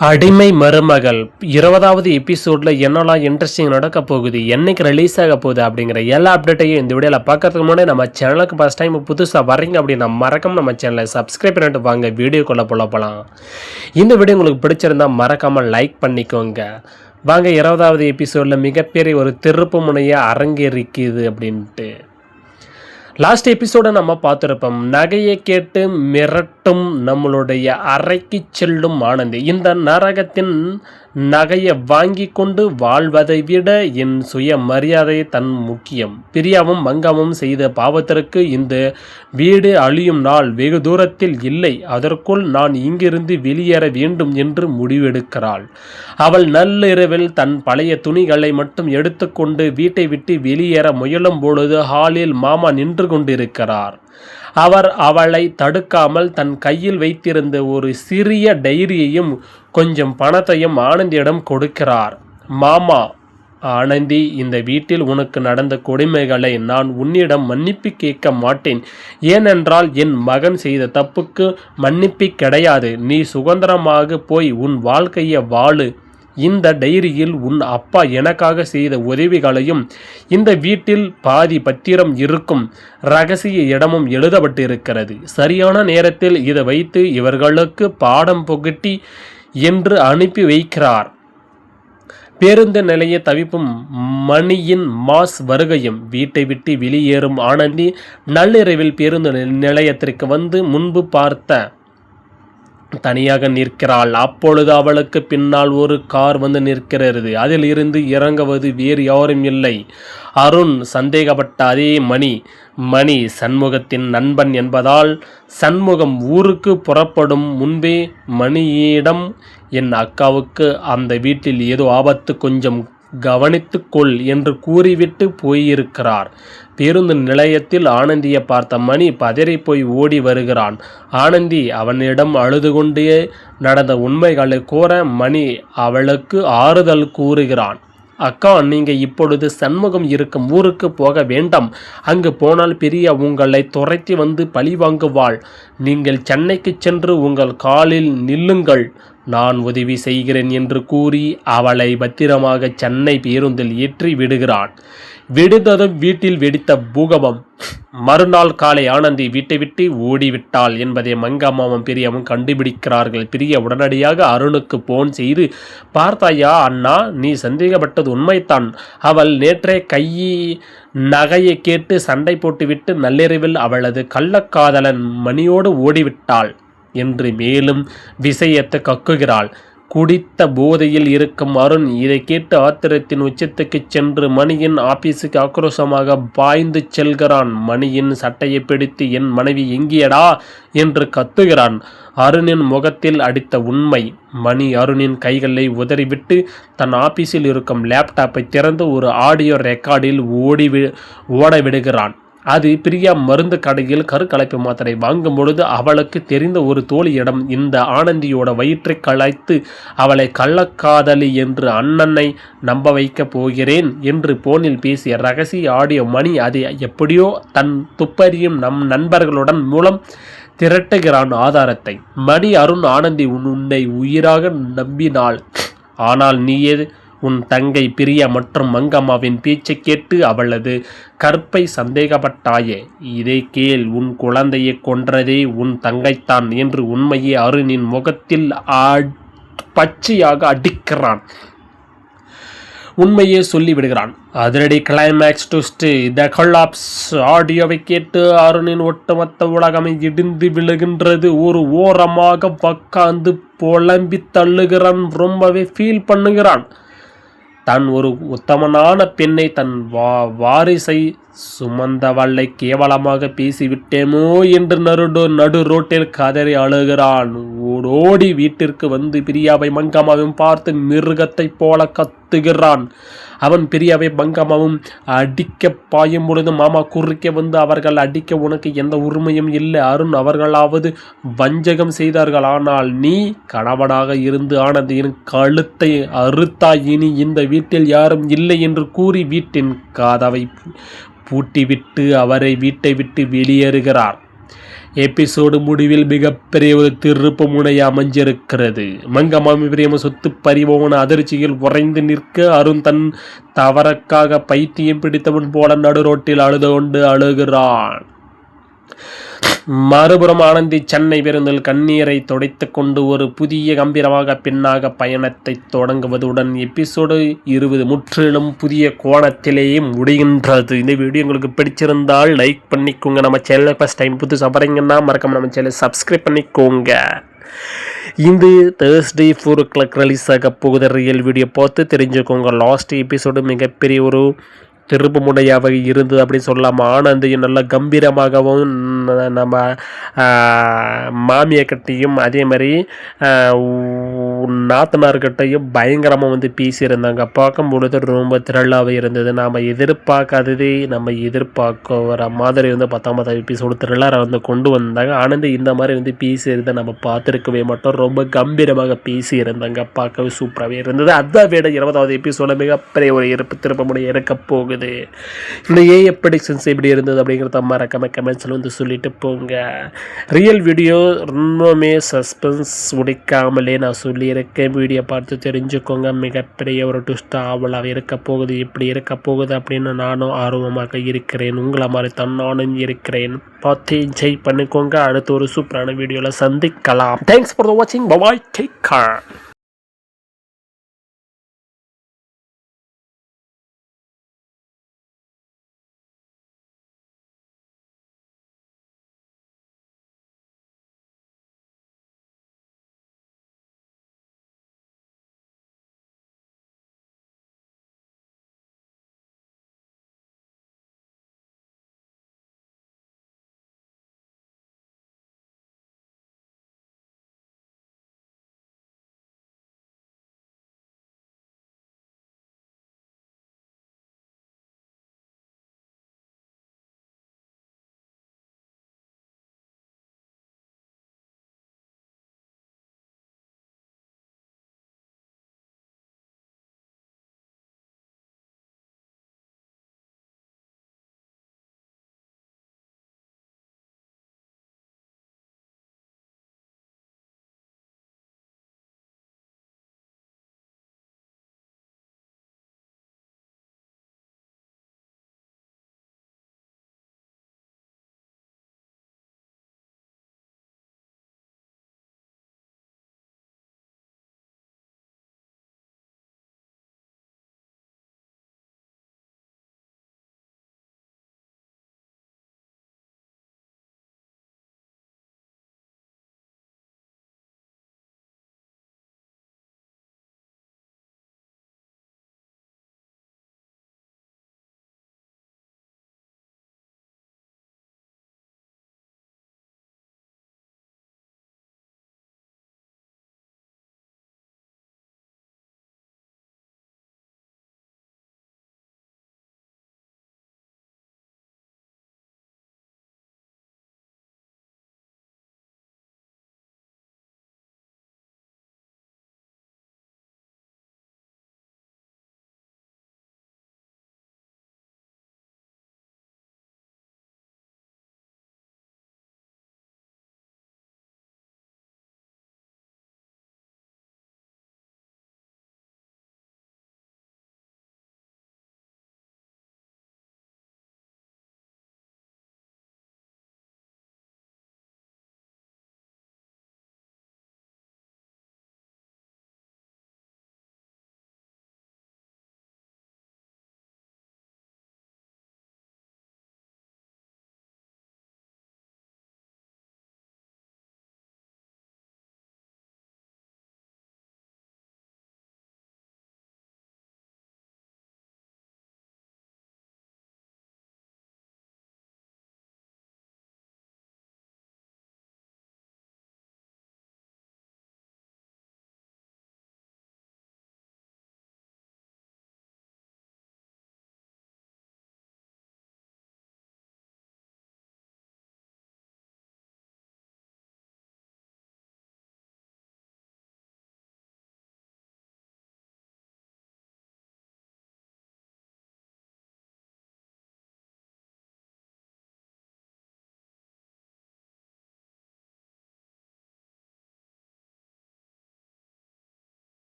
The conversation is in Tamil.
அடிமை மருமகள் 20வது எபிசோடில் என்னெல்லாம் இன்ட்ரெஸ்டிங் நடக்க போகுது, என்னைக்கு ரிலீஸ் ஆக போகுது அப்படிங்கிற எல்லா அப்டேட்டையும் இந்த வீடியோவில் பார்க்கறதுக்கு முன்னாடி நம்ம சேனலுக்கு ஃபஸ்ட் டைம் புதுசாக வரீங்க அப்படின்னா மறக்காம நம்ம சேனலை சப்ஸ்கிரைப் பண்ணிட்டு வாங்க வீடியோக்குள்ளே போகலாம். இந்த வீடியோ உங்களுக்கு பிடிச்சிருந்தா மறக்காமல் லைக் பண்ணிக்கோங்க. வாங்க 20வது எபிசோடில் மிகப்பெரிய ஒரு திருப்பு முனையை அரங்கேறிக்குது அப்படின்ட்டு. லாஸ்ட் எபிசோட நம்ம பார்த்துருப்போம். நகையை கேட்டு மிரட்டும் நம்மளுடைய அறைக்கு செல்லும் ஆனந்தி. இந்த நரகத்தின் நகையை வாங்கி கொண்டு வாழ்வதை விட என் சுய மரியாதை தன் முக்கியம். பிரியாவும் மங்காவும் செய்த பாவத்திற்கு இந்த வீடு அழியும் நாள் வெகு தூரத்தில் இல்லை. அதற்குள் நான் இங்கிருந்து வெளியேற வேண்டும் என்று முடிவெடுக்கிறாள். அவள் நள்ளிரவில் தன் பழைய துணிகளை மட்டும் எடுத்துக்கொண்டு வீட்டை விட்டு வெளியேற முயலும் பொழுது ஹாலில் மாமா நின்று கொண்டிருக்கிறார். அவர் அவளை தடுக்காமல் தன் கையில் வைத்திருந்த ஒரு சிறிய டைரியையும் கொஞ்சம் பணத்தையும் ஆனந்தியிடம் கொடுக்கிறார். மாமா, ஆனந்தி, இந்த வீட்டில் உனக்கு நடந்த கொடுமைகளை நான் உன்னிடம் மன்னிப்பு கேட்க மாட்டேன். ஏனென்றால் என் மகன் செய்த தப்புக்கு மன்னிப்பு கிடையாது. நீ சுதந்திரமாக போய் உன் வாழ்க்கையை வாழு. இந்த டைரியில் உன் அப்பா எனக்காக செய்த உதவிகளையும் இந்த வீட்டில் பாதி பத்திரம் இருக்கும் இரகசிய இடமும் எழுதப்பட்டிருக்கிறது. சரியான நேரத்தில் இதை வைத்து இவர்களுக்கு பாடம் புகட்டி என்று அனுப்பி வைக்கிறார். பேருந்து நிலைய தவிப்பும் மணியின் மாஸ் வருகையும் வீட்டை விட்டு வெளியேறும் ஆனந்தி நள்ளிரவில் பேருந்து நிலையத்திற்கு வந்து முன்பு பார்த்த தனியாக நிற்கிறாள். அப்பொழுது அவளுக்கு பின்னால் ஒரு கார் வந்து நிற்கிறது. அதில் இருந்து இறங்குவது வேறு யாரும் இல்லை, அருண். சந்தேகப்பட்ட அதே மணி சண்முகத்தின் நண்பன் என்பதால் சண்முகம் ஊருக்கு புறப்படும் முன்பே மணியிடம் என் அக்காவுக்கு அந்த வீட்டில் ஏதோ ஆபத்து, கொஞ்சம் கவனித்துக்கொள் என்று கூறிவிட்டு போயிருக்கிறார். பேருந்து நிலையத்தில் ஆனந்தியை பார்த்த மணி பதறி போய் ஓடி வருகிறான். ஆனந்தி அவனிடம் அழுது கொண்டே நடந்த உண்மைகளை கூற மணி அவளுக்கு ஆறுதல் கூறுகிறான். அக்கா, நீங்கள் இப்பொழுது சண்முகம் இருக்கும் ஊருக்கு போக வேண்டாம். அங்கு போனால் பிரியா உங்களை துரத்தி வந்து பழி வாங்குவாள். நீங்கள் சென்னைக்கு சென்று உங்கள் காலில் நில்லுங்கள், நான் உதவி செய்கிறேன் என்று கூறி அவளை பத்திரமாக சென்னை பேருந்தில் ஏற்றி விடுகிறான். விடுந்ததும் வீட்டில் வெடித்த பூகம்பம். மறுநாள் காலை ஆனந்தி வீட்டை விட்டு ஓடிவிட்டாள் என்பதை மங்காமாவும் பிரியாவும் கண்டுபிடிக்கிறார்கள். பிரியா உடனடியாக அருணுக்கு போன் செய்து, பார்த்தாயா அண்ணா, நீ சந்தேகப்பட்டது உண்மைத்தான். அவள் நேற்றே நகையை கேட்டு சண்டை போட்டுவிட்டு நள்ளிரவில் அவளது கள்ளக்காதலன் மணியோடு ஓடிவிட்டாள் என்று மேலும் விஷயத்தை கக்குகிறாள். குடித்த போதையில் இருக்கும் அருண் இதை கேட்டு ஆத்திரத்தின் உச்சத்துக்கு சென்று மணியின் ஆபீஸுக்கு ஆக்ரோஷமாக பாய்ந்து செல்கிறான். மணியின் சட்டையை பிடித்து, என் மனைவி எங்கியடா என்று கத்துகிறான். அருணின் முகத்தில் அடித்த உண்மை. மணி அருணின் கைகளை உதறிவிட்டு தன் ஆபீஸில் இருக்கும் லேப்டாப்பை திறந்து ஒரு ஆடியோ ரெக்கார்டில் ஓட விடுகிறான். அது பிரியா மருந்து கடையில் கருக்கலைப்பு மாத்திரை வாங்கும் பொழுது அவளுக்கு தெரிந்த ஒரு தோழியிடம் இந்த ஆனந்தியோட வயிற்றை கலைத்து அவளை கள்ளக்காதலி என்று அண்ணனை நம்ப வைக்க போகிறேன் என்று போனில் பேசிய ரகசிய ஆடியோ. மணி அதை எப்படியோ தன் துப்பறியும் நண்பர்களுடன் மூலம் திரட்டுகிறான் ஆதாரத்தை. மணி, அருண், ஆனந்தி உன்னை உயிராக நம்பினாள். ஆனால் நீயே உன் தங்கை பிரியா மற்றும் மங்கம்மாவின் பேச்சை கேட்டு அவளது கற்பை சந்தேகப்பட்டாயே. இதை கேள், உன் குழந்தையை கொன்றதே உன் தங்கைத்தான் என்று உண்மையை அருணின் முகத்தில் பச்சையாக அடிக்கிறான். உண்மையே சொல்லிவிடுகிறான். அதிரடி கிளைமேக்ஸ் ட்விஸ்ட். த கொலாப்ஸ். ஆடியோவை கேட்டு அருணின் ஒட்டுமொத்த உலகமே இடிந்து விழுகின்றது. ஒரு ஓரமாக உட்கார்ந்து புலம்பி தள்ளுகிறான். ரொம்பவே ஃபீல் பண்ணுகிறான். தான் ஒரு உத்தமனான பெண்ணை, தன் வாரிசை சுமந்தவளை கேவலமாக பேசிவிட்டேமோ என்று நடு ரோட்டில் கதறி அழுகிறான். ஓடி வீட்டிற்கு வந்து பிரியாவை மங்கம்மாவும் பார்த்து மிருகத்தை போல கத்துகிறான். அவன் பிரியாவை மங்கம்மாவும் அடிக்க பாயும் பொழுது மாமா குறுக்க வந்து, அவர்கள் அடிக்க உனக்கு எந்த உரிமையும் இல்லை அருண், அவர்களாவது வஞ்சகம் செய்தார்கள். ஆனால் நீ கணவனாக இருந்து ஆனந்தியின் கழுத்தை அறுத்தாய். இனி இந்த வீட்டில் யாரும் இல்லை என்று கூறி வீட்டின் கதவை பூட்டிவிட்டு அவரை வீட்டை விட்டு வெளியேறுகிறார். எபிசோடு முடிவில் மிகப்பெரிய ஒரு திருப்பு முனை அமைஞ்சிருக்கிறது. மங்கம்மாமி பிரியம சொத்து பறிபோன அதிர்ச்சியில் உறைந்து நிற்க அருண் தன் தவறக்காக பைத்தியம் பிடித்தவன் போல நடு ரோட்டில் அழுது கொண்டு அழுகிறான். மறுபுறம் ஆனந்தி சென்னை பேருந்தில் கண்ணீரை துடைத்து கொண்டு ஒரு புதிய கம்பீரமாக பின்னாக பயணத்தை தொடங்குவதுடன் எபிசோடு 20 முற்றிலும் புதிய கோணத்திலேயே முடிகின்றது. இந்த வீடியோ உங்களுக்கு பிடிச்சிருந்தால் லைக் பண்ணிக்கோங்க. நம்ம சேனலை ஃபஸ்ட் டைம் புதுசாக வரீங்கன்னா மறக்காம நம்ம சேனலை சப்ஸ்கிரைப் பண்ணிக்கோங்க. இந்த தேர்ஸ்டே 4 o'clock ரிலீஸ் ஆக போகுது ரியல் வீடியோ பார்த்து தெரிஞ்சுக்கோங்க. லாஸ்ட் எபிசோடு மிகப்பெரிய ஒரு திருப்பு முனையாக இருந்தது அப்படின்னு சொல்லலாம். ஆனந்தையும் நல்ல கம்பீரமாகவும் நம்ம மாமியக்கிட்டையும் அதே மாதிரி நாத்தனார்கிட்டையும் பயங்கரமாக வந்து பேசியிருந்தாங்க. பார்க்கும் பொழுது ரொம்ப த்ரில்லாகவே இருந்தது. நாம் எதிர்பார்க்காததே நம்ம எதிர்பார்க்கிற மாதிரி வந்து 10வது எபிசோடு த்ரில்லரை வந்து கொண்டு வந்தாங்க. ஆனந்தி இந்த மாதிரி வந்து பேசியிருந்தால் நம்ம பார்த்துருக்கவே மாட்டோம். ரொம்ப கம்பீரமாக பேசியிருந்தாங்க. பார்க்கவே சூப்பராகவே இருந்தது. அதை விட 20வது எபிசோட மிகப்பெரிய ஒரு திருப்ப முடிய இருக்க போகுது. இந்த ஏஐ ப்ரெடிக்ஷன்ஸ் எப்படி இருந்தது அப்படிங்கிறத மறக்காம கமெண்ட்ஸில் வந்து சொல்லிட்டு போங்க. ரியல் வீடியோ ரொம்பவுமே சஸ்பென்ஸ் முடிக்காமலே நான் சொல்லியிருக்கேன். வீடியோ பார்த்து தெரிஞ்சுக்கோங்க. மிகப்பெரிய ஒரு ட்விஸ்ட் ஆவலாக இருக்க போகுது. எப்படி இருக்க போகுது அப்படின்னு நானும் ஆர்வமாக இருக்கிறேன். உங்களை மாதிரி தான் நானும் இருக்கிறேன். பார்த்து என்ஜாய் பண்ணிக்கோங்க. அடுத்து ஒரு சூப்பரான வீடியோவில் சந்திக்கலாம். தேங்க்ஸ் ஃபார் வாட்சிங். பாய், டேக் கேர்.